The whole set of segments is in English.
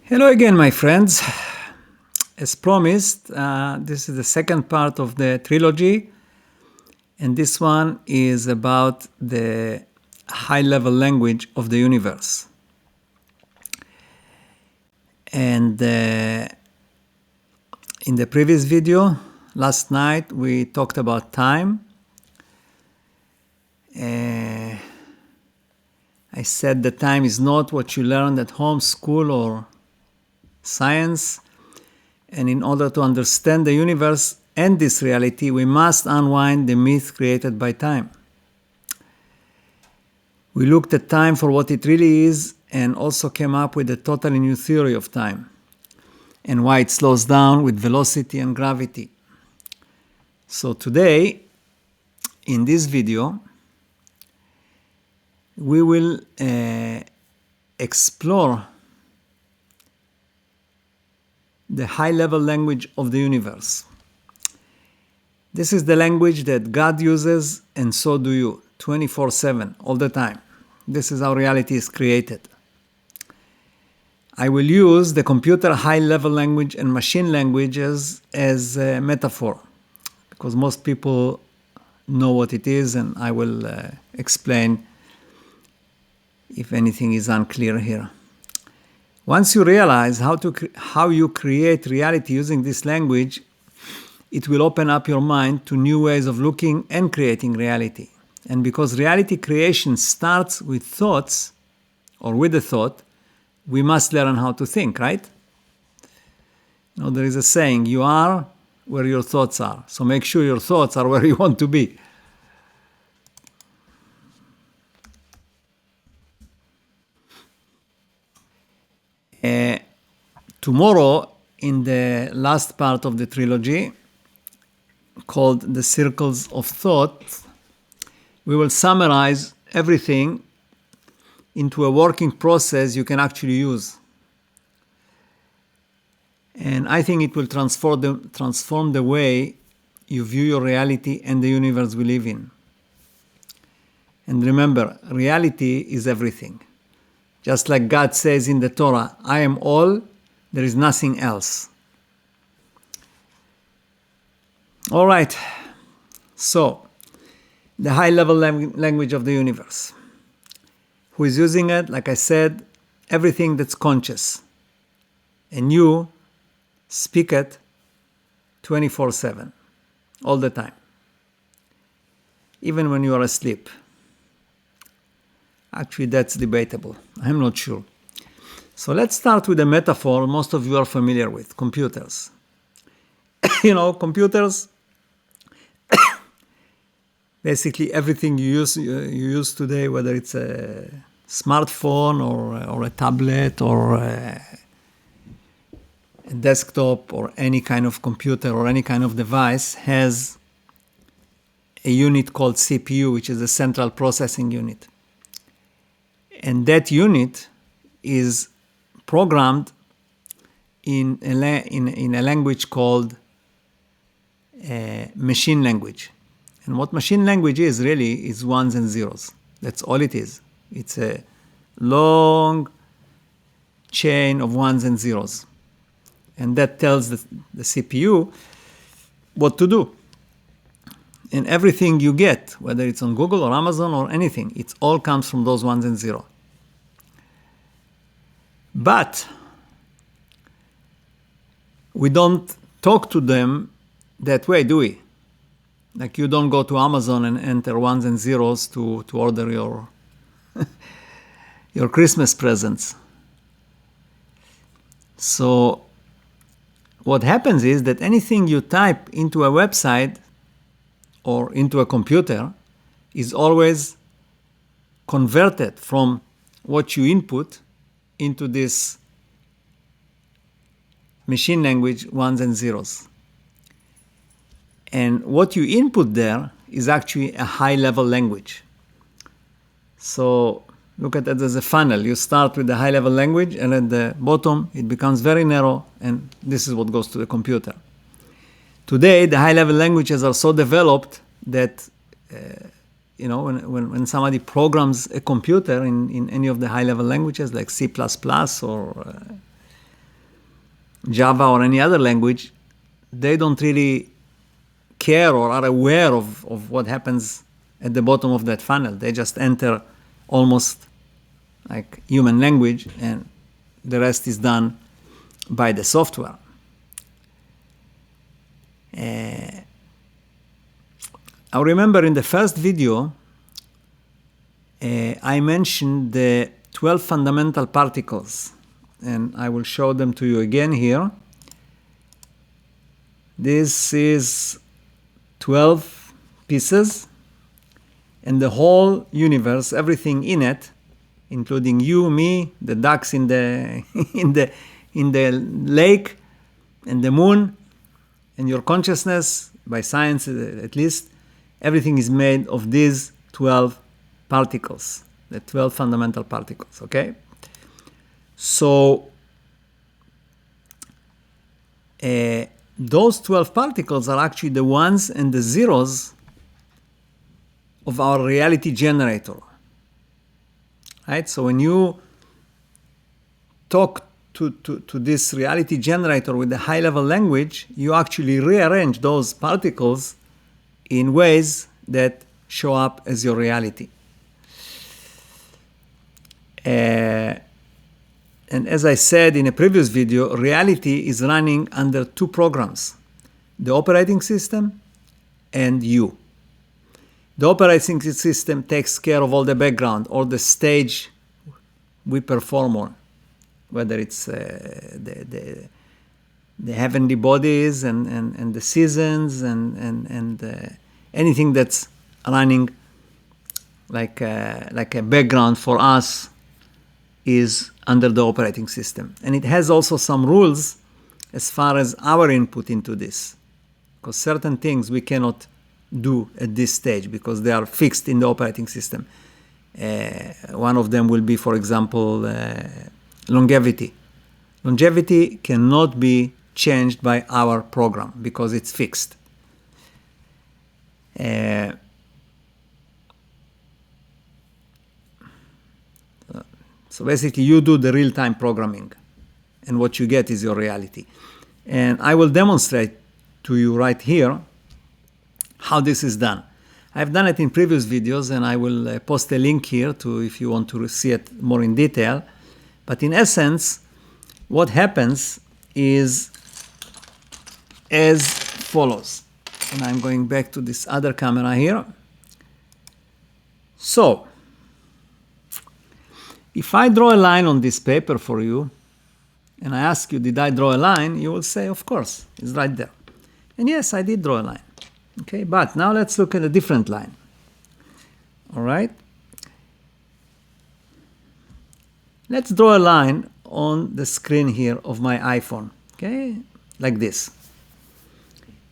Hello again, my friends. As promised, this is the second part of the trilogy, and this one is about the high-level language of the universe. And in the previous video, last night, we talked about time. I said that time is not what you learned at home, school, or science, and in order to understand the universe and this reality, we must unwind the myth created by time. We looked at time for what it really is and also came up with a totally new theory of time and why it slows down with velocity and gravity. So today, in this video, we will explore the high-level language of the universe. This is the language that God uses, and so do you, 24/7, all the time. This is how reality is created. I will use the computer high-level language and machine languages as a metaphor, because most people know what it is, and I will explain if anything is unclear here. Once you realize how you create reality using this language, it will open up your mind to new ways of looking and creating reality. And because reality creation starts with thoughts, or with a thought, we must learn how to think, right? You know, there is a saying, you are where your thoughts are. So make sure your thoughts are where you want to be. Tomorrow, in the last part of the trilogy, called The Circles of Thought, we will summarize everything into a working process you can actually use. And I think it will transform the way you view your reality and the universe we live in. And remember, reality is everything. Just like God says in the Torah, I am all, there is nothing else. All right, so the high-level language of the universe. Who is using it? Like I said, everything that's conscious. And you speak it 24/7, all the time. Even when you are asleep. Actually, that's debatable. I'm not sure. So let's start with a metaphor most of you are familiar with, computers. You know, computers, basically everything you use today, whether it's a smartphone or a tablet or a desktop or any kind of computer or any kind of device, has a unit called CPU, which is a central processing unit. And that unit is programmed in a language called machine language. And what machine language is really is ones and zeros. That's all it is. It's a long chain of ones and zeros. And that tells the CPU what to do. And everything you get, whether it's on Google or Amazon or anything, it all comes from those ones and zeros. But we don't talk to them that way, do we? Like you don't go to Amazon and enter ones and zeros to order your your Christmas presents. So what happens is that anything you type into a website or into a computer is always converted from what you input into this machine language, ones and zeros. And what you input there is actually a high-level language. So look at it as a funnel. You start with the high-level language, and at the bottom, it becomes very narrow, and this is what goes to the computer. Today, the high-level languages are so developed that when somebody programs a computer in any of the high-level languages like C++ or Java or any other language, they don't really care or are aware of what happens at the bottom of that funnel. They just enter almost like human language, and the rest is done by the software. I remember in the first video, I mentioned the 12 fundamental particles, and I will show them to you again here. This is 12 pieces, and the whole universe, everything in it, including you, me, the ducks in the in the lake, and the moon, and your consciousness, by science at least, everything is made of these 12 particles, the 12 fundamental particles, okay? So those 12 particles are actually the ones and the zeros of our reality generator, right? So when you talk to this reality generator with the high-level language, you actually rearrange those particles in ways that show up as your reality. And as I said in a previous video, reality is running under two programs, the operating system and you. The operating system takes care of all the background, all the stage we perform on, whether it's the heavenly bodies and the seasons and anything that's running like a background for us is under the operating system. And it has also some rules as far as our input into this, because certain things we cannot do at this stage because they are fixed in the operating system. One of them will be, for example, longevity. Longevity cannot be changed by our program because it's fixed. So basically, you do the real-time programming, and what you get is your reality. And I will demonstrate to you right here how this is done. I've done it in previous videos, and I will post a link here to if you want to see it more in detail. But in essence, what happens is as follows. And I'm going back to this other camera here. So, if I draw a line on this paper for you, and I ask you, did I draw a line? You will say, of course, it's right there. And yes, I did draw a line. Okay, but now let's look at a different line. All right? Let's draw a line on the screen here of my iPhone. Okay, like this.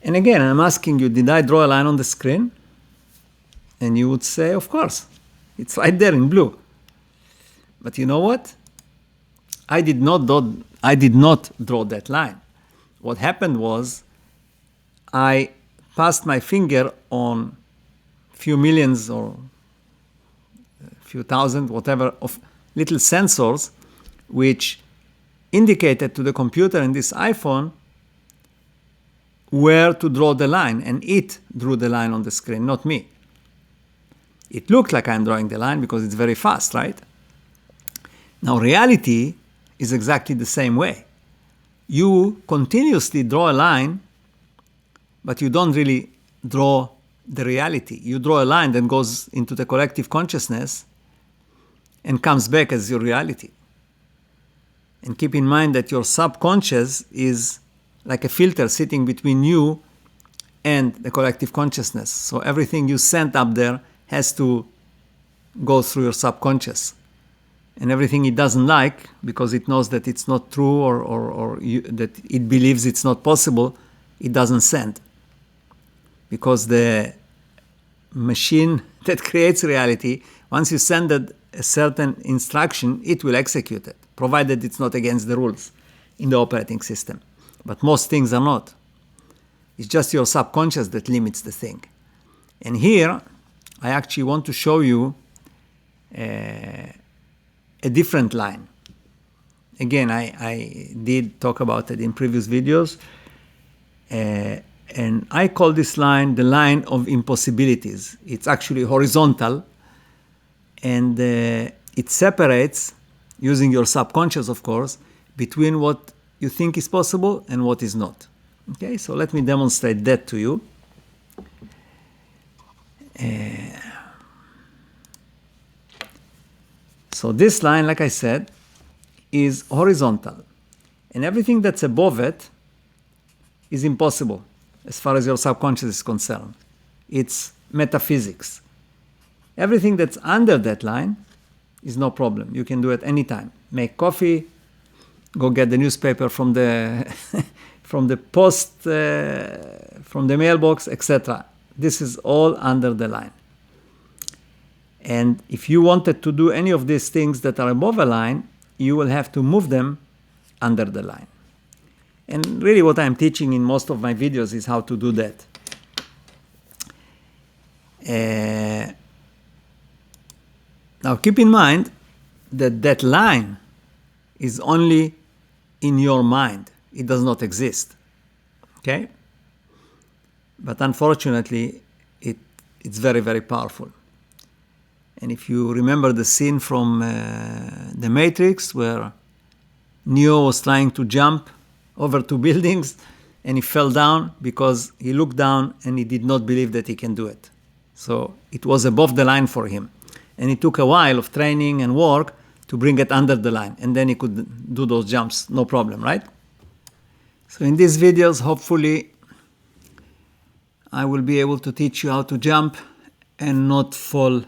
And again, I'm asking you, did I draw a line on the screen? And you would say, of course, it's right there in blue. But you know what? I did not draw that line. What happened was I passed my finger on few millions or a few thousand, whatever, of little sensors which indicated to the computer in this iPhone where to draw the line, and it drew the line on the screen, not me. It looked like I'm drawing the line because it's very fast, right? Now, reality is exactly the same way. You continuously draw a line, but you don't really draw the reality. You draw a line that goes into the collective consciousness and comes back as your reality. And keep in mind that your subconscious is like a filter sitting between you and the collective consciousness. So everything you sent up there has to go through your subconscious. And everything it doesn't like, because it knows that it's not true or that it believes it's not possible, it doesn't send. Because the machine that creates reality, once you send it a certain instruction, it will execute it, provided it's not against the rules in the operating system. But most things are not. It's just your subconscious that limits the thing. And here, I actually want to show you a different line. again, I did talk about it in previous videos. And I call this line the line of impossibilities. It's actually horizontal, and it separates, using your subconscious, of course, between what you think is possible and what is not. Okay, so let me demonstrate that to you. So this line, like I said, is horizontal, and everything that's above it is impossible as far as your subconscious is concerned. It's metaphysics. Everything that's under that line is no problem. You can do it anytime. Make coffee, go get the newspaper from the from the post, from the mailbox, etc. This is all under the line. And if you wanted to do any of these things that are above a line, you will have to move them under the line. And really what I'm teaching in most of my videos is how to do that. Now keep in mind that that line is only in your mind. It does not exist. Okay? But unfortunately, it's very, very powerful. And if you remember the scene from The Matrix, where Neo was trying to jump over two buildings and he fell down because he looked down and he did not believe that he can do it. So it was above the line for him. And it took a while of training and work to bring it under the line. And then he could do those jumps, no problem, right? So in these videos, hopefully, I will be able to teach you how to jump and not fall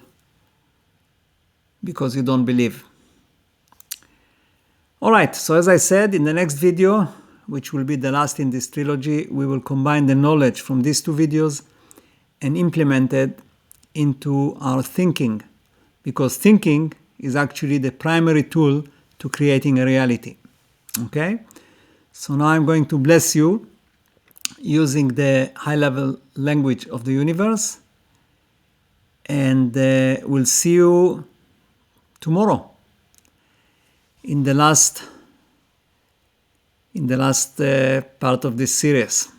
because you don't believe. All right, so as I said, in the next video, which will be the last in this trilogy, we will combine the knowledge from these two videos and implement it into our thinking, because thinking is actually the primary tool to creating a reality. Okay? So now I'm going to bless you using the high-level language of the universe, and we'll see you tomorrow in the last part of this series.